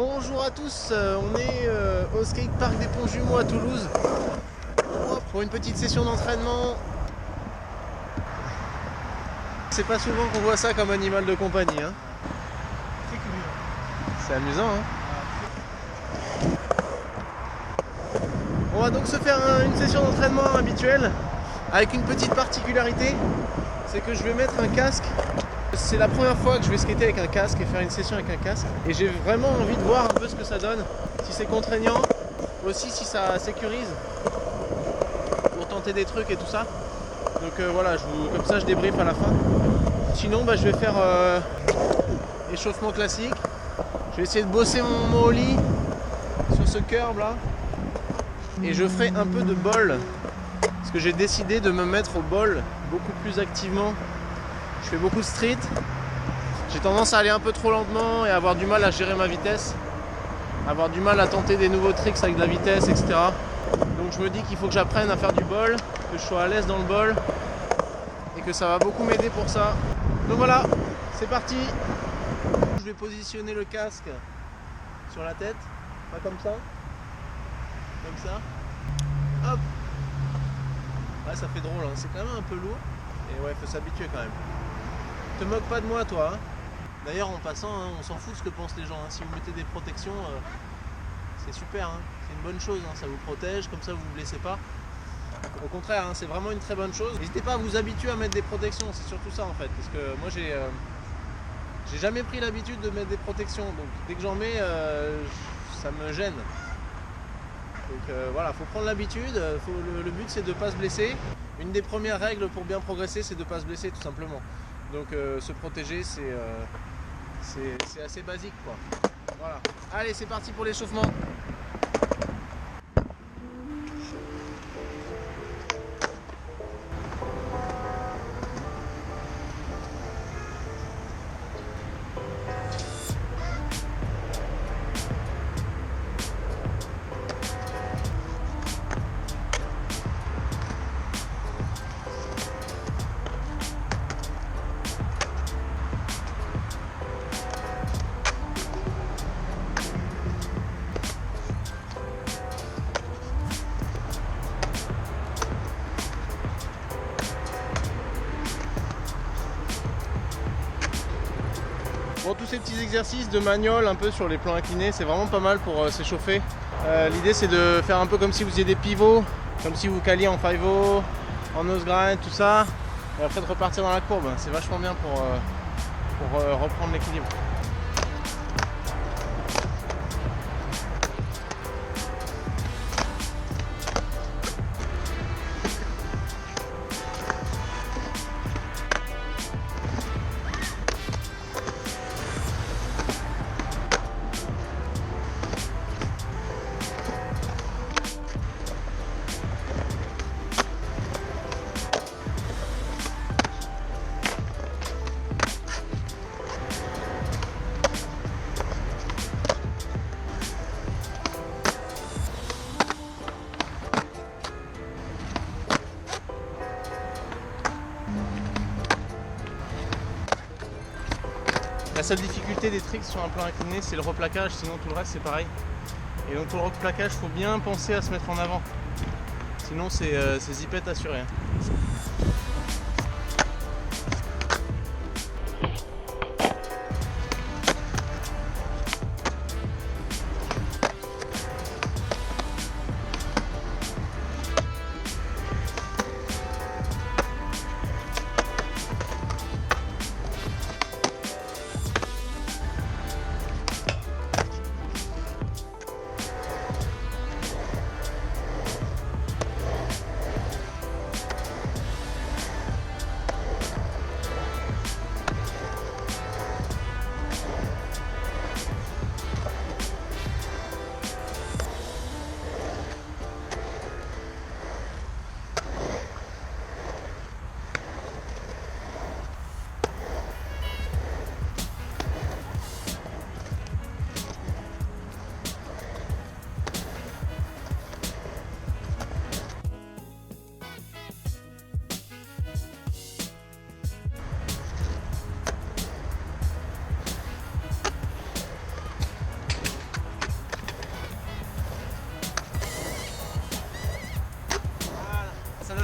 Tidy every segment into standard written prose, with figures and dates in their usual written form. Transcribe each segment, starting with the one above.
Bonjour à tous, on est au skatepark des Ponts Jumeaux à Toulouse pour une petite session d'entraînement. C'est pas souvent qu'on voit ça comme animal de compagnie, hein. C'est amusant, hein. On va donc se faire une session d'entraînement habituelle avec une petite particularité, c'est que je vais mettre un casque. C'est la première fois que je vais skater avec un casque et faire une session avec un casque. Et j'ai vraiment envie de voir un peu ce que ça donne, si c'est contraignant, aussi si ça sécurise pour tenter des trucs et tout ça. Donc voilà, comme ça je débriefe à la fin. Sinon je vais faire échauffement classique. Je vais essayer de bosser mon ollie sur ce curb là. Et je ferai un peu de ball. Parce que j'ai décidé de me mettre au ball beaucoup plus activement. Je fais beaucoup de street. J'ai tendance à aller un peu trop lentement et avoir du mal à gérer ma vitesse. Avoir du mal à tenter des nouveaux tricks avec de la vitesse, etc. Donc je me dis qu'il faut que j'apprenne à faire du ball, que je sois à l'aise dans le ball. Et que ça va beaucoup m'aider pour ça. Donc voilà, c'est parti. Je vais positionner le casque sur la tête. Pas comme ça. Comme ça. Hop. Ouais, ça fait drôle, hein. C'est quand même un peu lourd. Et ouais, faut s'habituer quand même. Te moque pas de moi, toi, hein. D'ailleurs, en passant, hein, on s'en fout de ce que pensent les gens, hein. Si vous mettez des protections, c'est super, hein. C'est une bonne chose, hein. Ça vous protège, comme ça vous vous blessez pas. Au contraire, hein, c'est vraiment une très bonne chose. N'hésitez pas à vous habituer à mettre des protections, c'est surtout ça en fait. Parce que moi j'ai jamais pris l'habitude de mettre des protections, donc dès que j'en mets, ça me gêne. Donc voilà, faut prendre l'habitude, le but c'est de ne pas se blesser. Une des premières règles pour bien progresser, c'est de ne pas se blesser tout simplement. Donc se protéger, c'est assez basique quoi. Voilà. Allez, c'est parti pour l'échauffement. Bon, tous ces petits exercices de magnole un peu sur les plans inclinés, c'est vraiment pas mal pour s'échauffer. L'idée c'est de faire un peu comme si vous faisiez des pivots, comme si vous caliez en 5-0, en nose grind, tout ça. Et après de repartir dans la courbe, c'est vachement bien pour reprendre l'équilibre. La seule difficulté des tricks sur un plan incliné, c'est le replaquage, sinon tout le reste c'est pareil. Et donc pour le replaquage, il faut bien penser à se mettre en avant. Sinon c'est zipette assuré.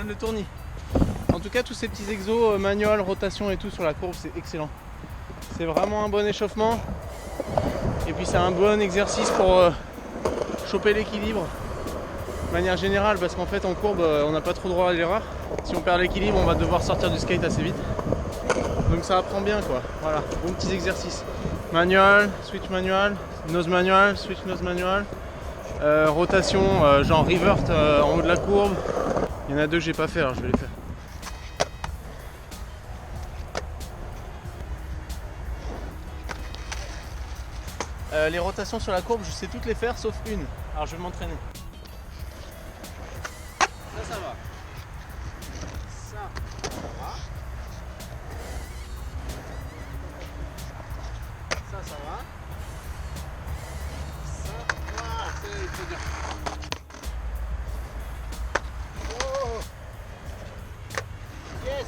le tournis. En tout cas, tous ces petits exos, manual, rotation et tout sur la courbe, c'est excellent. C'est vraiment un bon échauffement. Et puis c'est un bon exercice pour choper l'équilibre de manière générale, parce qu'en fait en courbe on n'a pas trop droit à l'erreur. Si on perd l'équilibre, on va devoir sortir du skate assez vite. Donc ça apprend bien quoi. Voilà, bons petits exercices. Manual, switch manual, nose manual, switch nose manual. Rotation genre revert en haut de la courbe. Il y en a deux que j'ai pas fait, alors je vais les faire. Les rotations sur la courbe, je sais toutes les faire sauf une. Alors je vais m'entraîner. Ça va. Ça va. Ça va. Ça, il faut dire. Oh. Yes.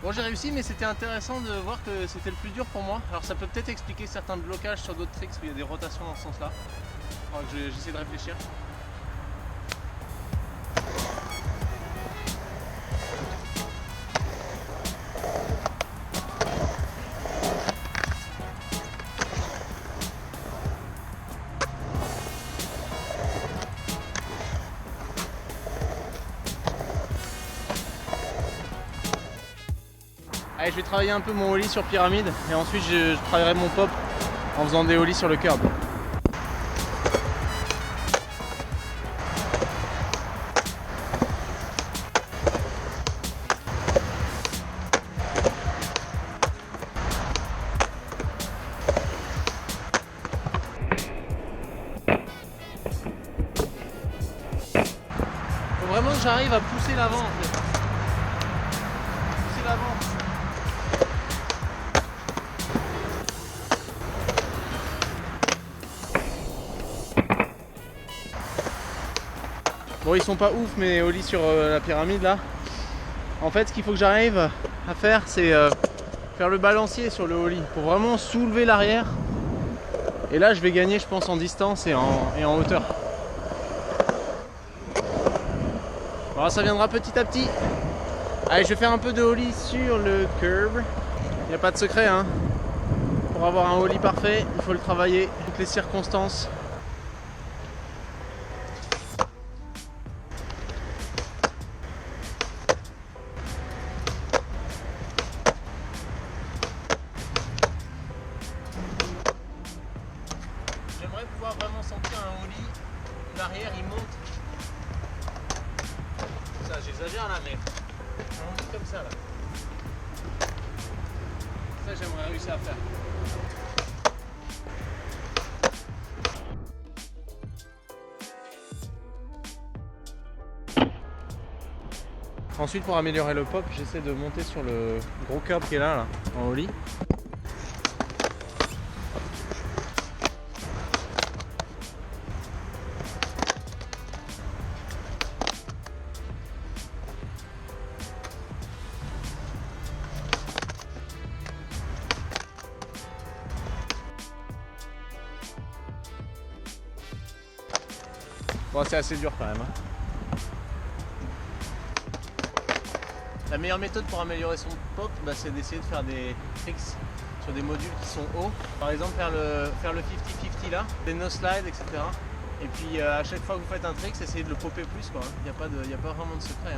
Bon, j'ai réussi, mais c'était intéressant de voir que c'était le plus dur pour moi. Alors ça peut peut-être expliquer certains blocages sur d'autres tricks où il y a des rotations dans ce sens-là. Alors que j'essaie de réfléchir. Allez, je vais travailler un peu mon ollie sur pyramide et ensuite je travaillerai mon pop en faisant des ollies sur le curb. Faut vraiment que j'arrive à pousser l'avant en fait. Pousser l'avant. Bon, ils sont pas ouf mes ollies sur la pyramide là. En fait, ce qu'il faut que j'arrive à faire, c'est faire le balancier sur le ollie pour vraiment soulever l'arrière. Et là, je vais gagner, je pense, en distance et en hauteur. Bon, ça viendra petit à petit. Allez, je vais faire un peu de ollie sur le curb. Il n'y a pas de secret, hein. Pour avoir un ollie parfait, il faut le travailler, toutes les circonstances. J'aimerais pouvoir vraiment sentir un ollie, l'arrière il monte. Ça j'exagère là, mais un ollie comme ça là. Ça j'aimerais réussir à faire. Ensuite pour améliorer le pop, j'essaie de monter sur le gros curb qui est là en ollie. Bon, c'est assez dur quand même. La meilleure méthode pour améliorer son pop, c'est d'essayer de faire des tricks sur des modules qui sont hauts. Par exemple, faire le 50-50 là, des no slide, etc. Et puis à chaque fois que vous faites un trick, essayez de le popper plus, quoi. Il n'y a pas vraiment de secret.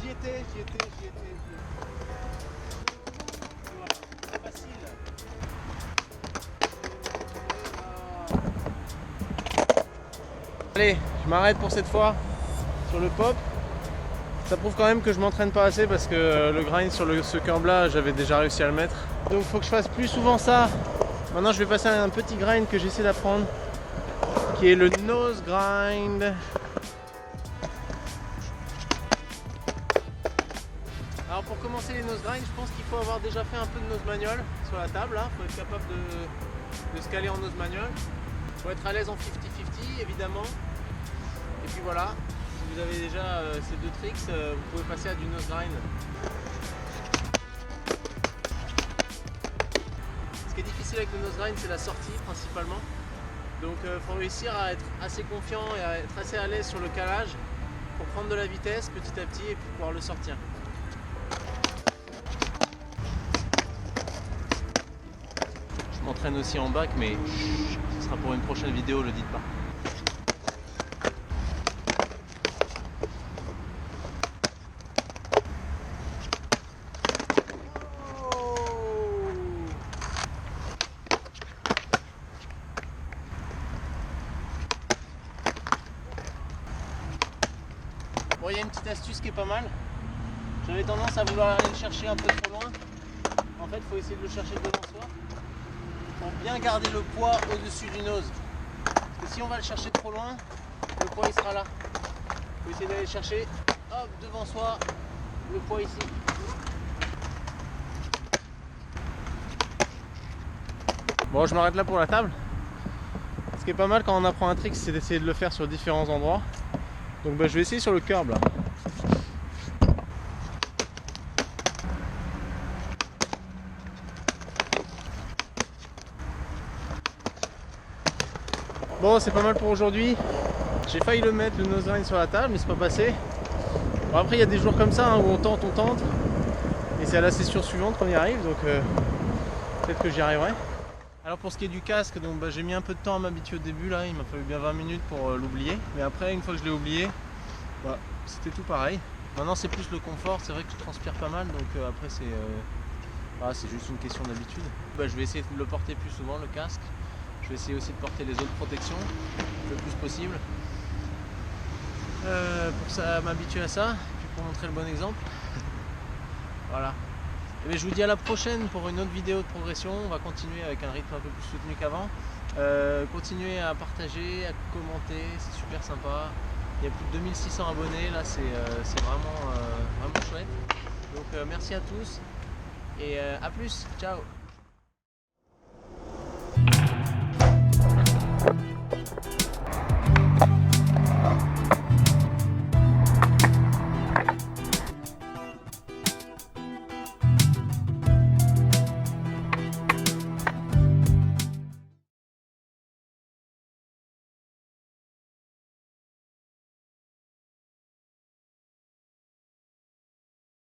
J'y étais. Facile. Allez, je m'arrête pour cette fois sur le pop. Ça prouve quand même que je m'entraîne pas assez parce que le grind sur ce curb là, j'avais déjà réussi à le mettre. Donc il faut que je fasse plus souvent ça. Maintenant je vais passer à un petit grind que j'essaie d'apprendre, qui est le nose grind. Alors pour commencer les nose grind, je pense qu'il faut avoir déjà fait un peu de nose manual sur la table. Il faut être capable de se caler en nose manual. Il faut être à l'aise en 50-50 évidemment. Et puis voilà, si vous avez déjà ces deux tricks, vous pouvez passer à du nose grind. Ce qui est difficile avec le nose grind, c'est la sortie principalement. Donc il faut réussir à être assez confiant et à être assez à l'aise sur le calage pour prendre de la vitesse petit à petit et puis pouvoir le sortir. Je m'entraîne aussi en bac, mais ce sera pour une prochaine vidéo, le dites pas. Bon, il y a une petite astuce qui est pas mal. J'avais tendance à vouloir aller le chercher un peu trop loin. En fait, il faut essayer de le chercher devant soi pour bien garder le poids au-dessus du nose. Parce que si on va le chercher trop loin, le poids il sera là. Il faut essayer d'aller le chercher hop, devant soi, le poids ici. Bon, je m'arrête là pour la table. Ce qui est pas mal quand on apprend un trick, c'est d'essayer de le faire sur différents endroits. Donc je vais essayer sur le curb là. Bon, c'est pas mal pour aujourd'hui. J'ai failli le mettre, le nose grind sur la table, mais c'est pas passé. Bon, après il y a des jours comme ça hein, où on tente. Et c'est à la session suivante qu'on y arrive, donc peut-être que j'y arriverai. Alors pour ce qui est du casque, donc j'ai mis un peu de temps à m'habituer au début là, il m'a fallu bien 20 minutes pour l'oublier. Mais après, une fois que je l'ai oublié, bah, c'était tout pareil. Maintenant c'est plus le confort, c'est vrai que je transpire pas mal, donc après c'est juste une question d'habitude. Je vais essayer de le porter plus souvent le casque. Je vais essayer aussi de porter les autres protections le plus possible. Pour ça m'habituer à ça, et puis pour montrer le bon exemple. Voilà. Mais je vous dis à la prochaine pour une autre vidéo de progression. On va continuer avec un rythme un peu plus soutenu qu'avant. Continuez à partager, à commenter, c'est super sympa. Il y a plus de 2600 abonnés, là c'est vraiment chouette. Donc merci à tous et à plus, ciao.